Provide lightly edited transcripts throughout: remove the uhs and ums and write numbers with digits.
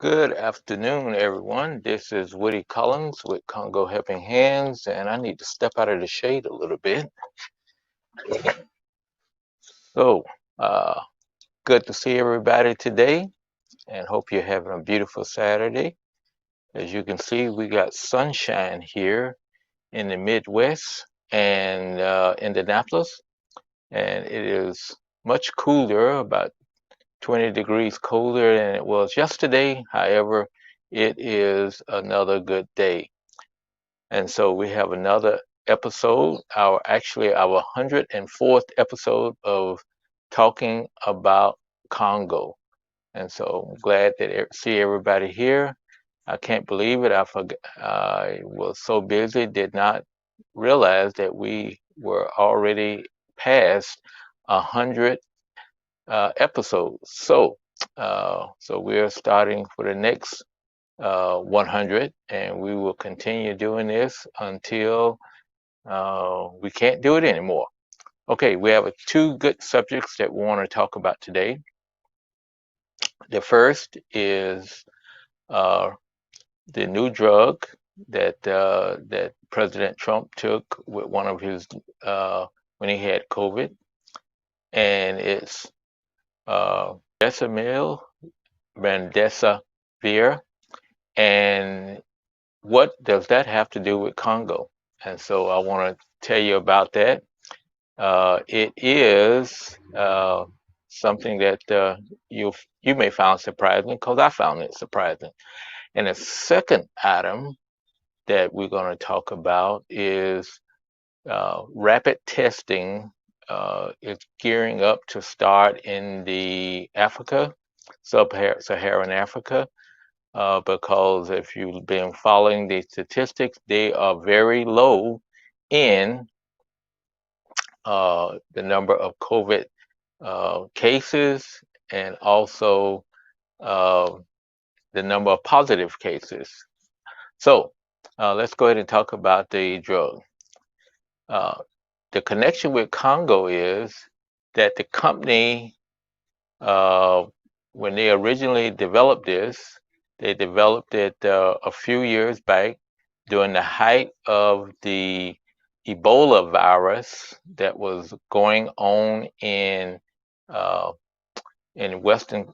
Good afternoon, everyone. This is Woody Collins with Congo Helping Hands, and I need to step out of the shade a little bit. So, uh, good to see everybody today, and hope you're having a beautiful Saturday. As you can see, we got sunshine here in the Midwest and Indianapolis, and it is much cooler, about 20 degrees colder than it was yesterday. However, it is another good day. And so we have another episode, our 104th episode of talking about Congo. And so I'm glad that see everybody here. I can't believe it. I was so busy, did not realize that we were already past 100 episodes. So we're starting for the next 100, and we will continue doing this until we can't do it anymore. Okay, we have two good subjects that we want to talk about today. The first is uh, the new drug that President Trump took with one of his when he had COVID, and it's Remdesivir. And what does that have to do with Congo? And so I want to tell you about that. It is something that you may find surprising, because I found it surprising. And the second item that we're going to talk about is rapid testing is gearing up to start in the Africa, sub-Saharan Africa, because if you've been following the statistics, they are very low in the number of COVID cases, and also uh, the number of positive cases. So let's go ahead and talk about the drug. Uh, the connection with Congo is that the company, uh, when they originally developed this, they developed it a few years back during the height of the Ebola virus that was going on uh, in Western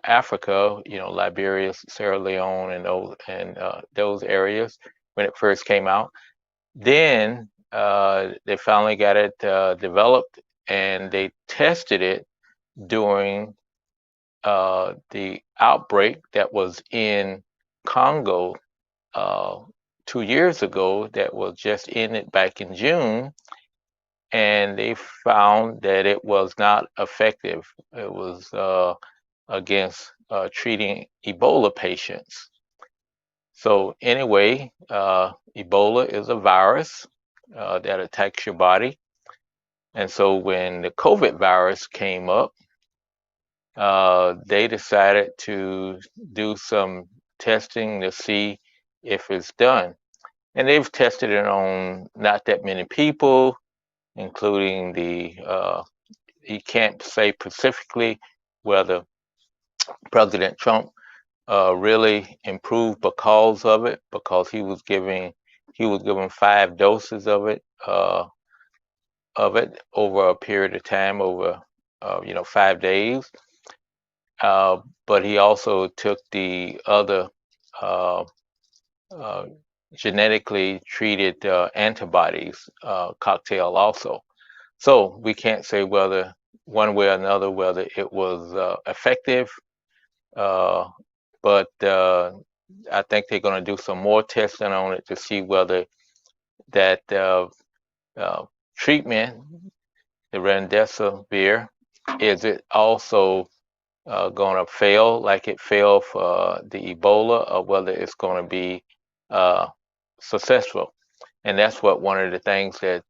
Africa, Liberia, Sierra Leone, and those areas when it first came out. Then they finally got it developed, and they tested it during the outbreak that was in Congo uh, 2 years ago, that was just ended back in June, and they found that it was not effective. It was against treating Ebola patients. So anyway, Ebola is a virus that attacks your body. And so when the COVID virus came up, they decided to do some testing to see if it's done. And they've tested it on not that many people, including you can't say specifically whether President Trump really improved because of it, because he was given 5 doses of it over a period of time, over 5 days. But he also took the other uh, uh, genetically treated antibodies cocktail also. So we can't say whether one way or another whether it was effective, uh, but I think they're going to do some more testing on it to see whether that uh, treatment, the remdesivir, is it also going to fail like it failed for the Ebola, or whether it's going to be uh, successful. And that's one of the things that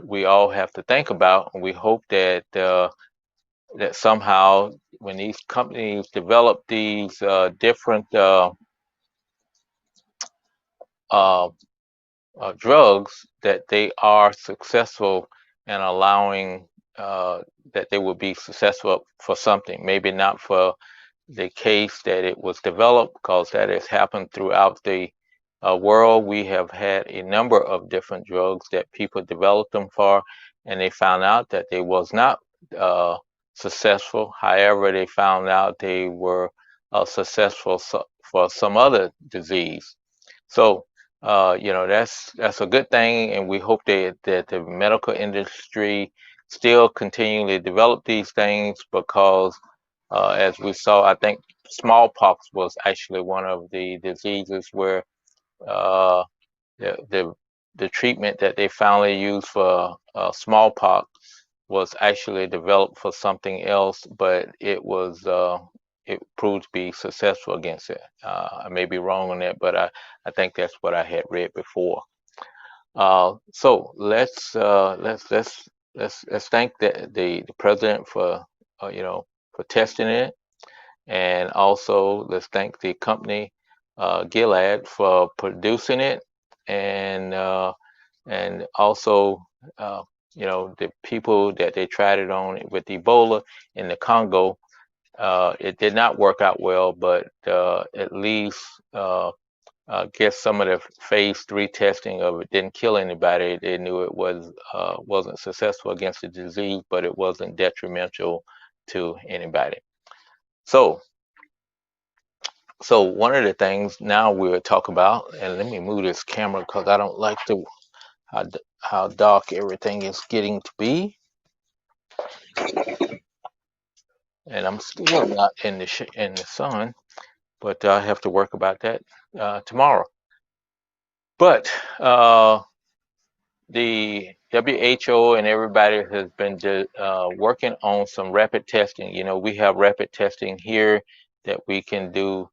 we all have to think about. And we hope that somehow, when these companies develop these different uh, drugs, that they are successful in allowing that they will be successful for something. Maybe not for the case that it was developed, because that has happened throughout the world. We have had a number of different drugs that people developed them for, and they found out that they was not uh, successful. However, they found out they were successful for some other disease. So, that's a good thing, and we hope that the medical industry still continually develop these things because, as we saw, I think smallpox was actually one of the diseases where uh, the, the the treatment that they finally used for smallpox was actually developed for something else, but it proved to be successful against it. I may be wrong on that, but I think that's what I had read before. So let's thank the president for for testing it, and also let's thank the company Gilead for producing it, and also uh, the people that they tried it on with Ebola in the Congo. It did not work out well, but at least guess some of the phase 3 testing of it didn't kill anybody. They knew it wasn't successful against the disease, but it wasn't detrimental to anybody. So one of the things now we'll talk about, and let me move this camera because I don't like how dark everything is getting to be, and I'm still not in in the sun, but I have to work about that tomorrow. But the WHO and everybody has been working on some rapid testing. We have rapid testing here that we can do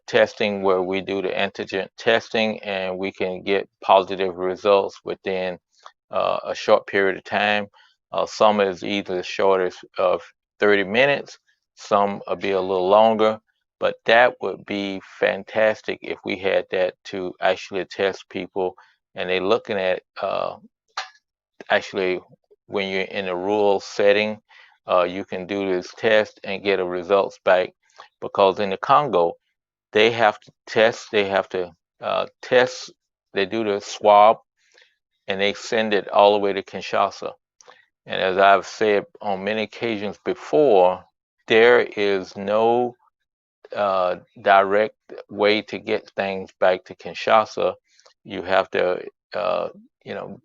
testing where we do the antigen testing and we can get positive results within a short period of time. Some is either as short as 30 minutes, some will be a little longer, but that would be fantastic if we had that to actually test people. And they're looking at actually when you're in a rural setting, you can do this test and get a results back, because in the Congo, they have to test, test, they do the swab and they send it all the way to Kinshasa. And as I've said on many occasions before, there is no direct way to get things back to Kinshasa. You have to,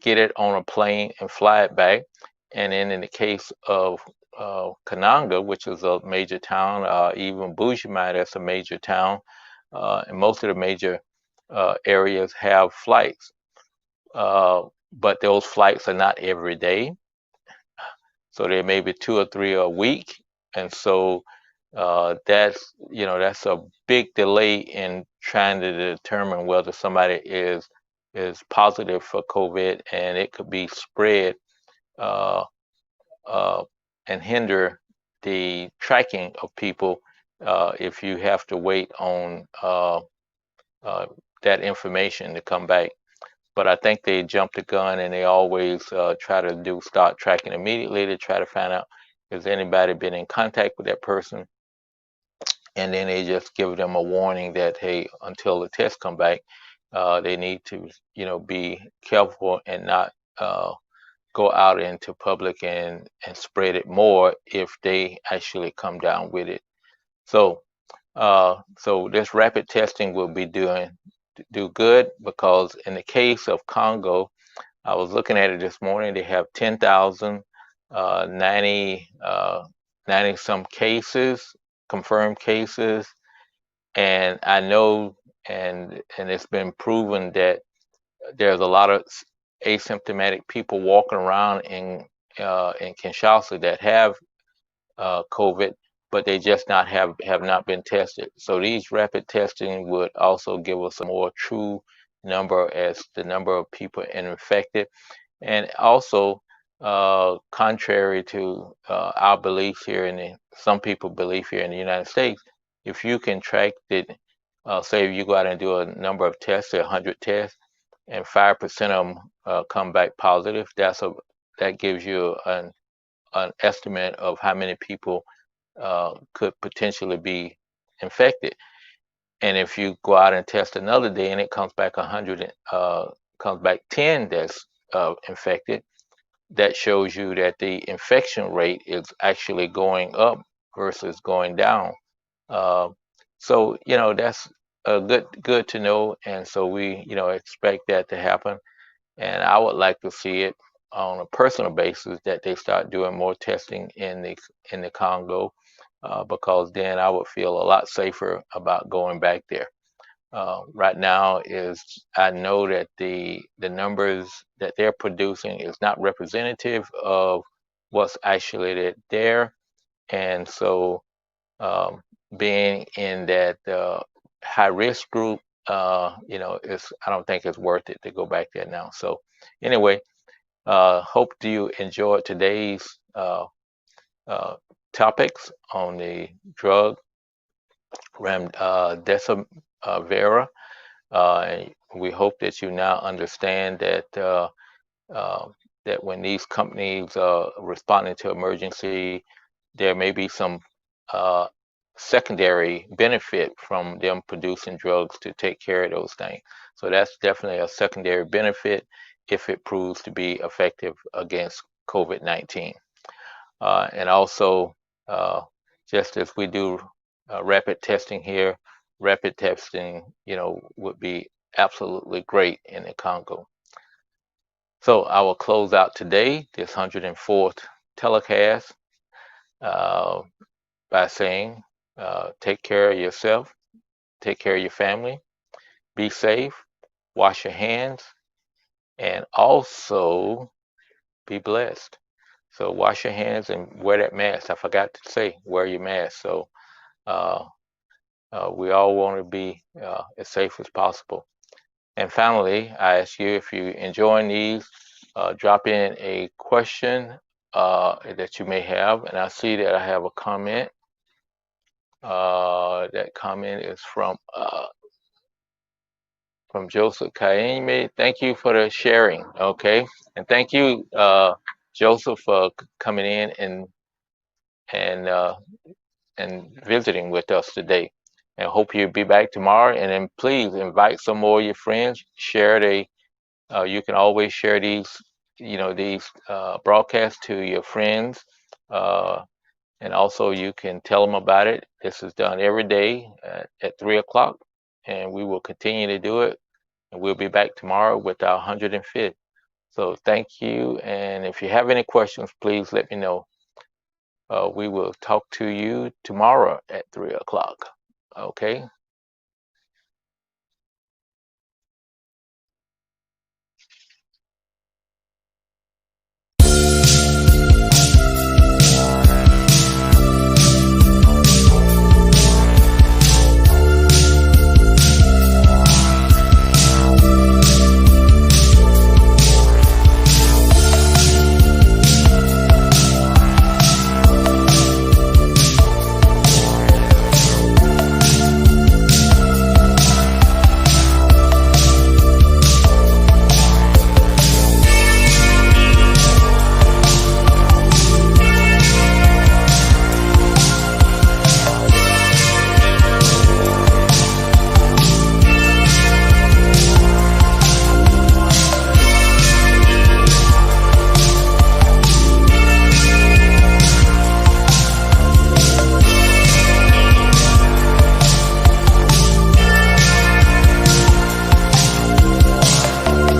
get it on a plane and fly it back. And then in the case of Kananga, which is a major town, even Bujumbura, that's a major town, and most of the major areas have flights. But those flights are not every day. So there may be 2 or 3 a week. And so that's a big delay in trying to determine whether somebody is positive for COVID, and it could be spread uh, uh, and hinder the tracking of people if you have to wait on uh, that information to come back. But I think they jump the gun and they always try to start tracking immediately to try to find out has anybody been in contact with that person, and then they just give them a warning that hey, until the test come back, they need to be careful and not go out into public and spread it more if they actually come down with it. So this rapid testing will be do good, because in the case of Congo, I was looking at it this morning. They have 10,000, 90 some cases, confirmed cases, and I know, and it's been proven that there's a lot of asymptomatic people walking around in Kinshasa that have COVID, but they just not have not been tested. So these rapid testing would also give us a more true number as the number of people infected. And also, contrary to our belief here some people believe here in the United States, if you can track it, say if you go out and do a number of tests, 100 tests, and 5% of them come back positive, that gives you an estimate of how many people could potentially be infected. And if you go out and test another day and it comes back 100, comes back 10 that's infected, that shows you that the infection rate is actually going up versus going down. Uh, so that's good to know, and so we expect that to happen. And I would like to see it on a personal basis that they start doing more testing in the Congo, because then I would feel a lot safer about going back there. Right now is I know that the numbers that they're producing is not representative of what's actually there, and so being in that high risk group, it's I don't think it's worth it to go back there now. So anyway, hope you enjoyed today's uh, topics on the drug remdesivir. And we hope that you now understand uh, that when these companies are responding to emergency, there may be some uh, secondary benefit from them producing drugs to take care of those things. So that's definitely a secondary benefit if it proves to be effective against COVID-19. And also, uh, just as we do rapid testing here, rapid testing, would be absolutely great in the Congo. So I will close out today, this 104th telecast, uh, by saying, take care of yourself, take care of your family, be safe, wash your hands, and also be blessed. So wash your hands and wear that mask. I forgot to say, wear your mask. So uh, we all want to be as safe as possible. And finally, I ask you, if you enjoying these, drop in a question that you may have. And I see that I have a comment. That comment is from Joseph Kaime. Thank you for the sharing. Okay, and thank you, Joseph, for coming in and uh, and visiting with us today. And hope you'll be back tomorrow. And then please invite some more of your friends. Share the. You can always share these broadcasts to your friends. And also you can tell them about it. This is done every day at 3 o'clock, and we will continue to do it. And we'll be back tomorrow with our 105th. So thank you. And if you have any questions, please let me know. We will talk to you tomorrow at 3 o'clock. Okay.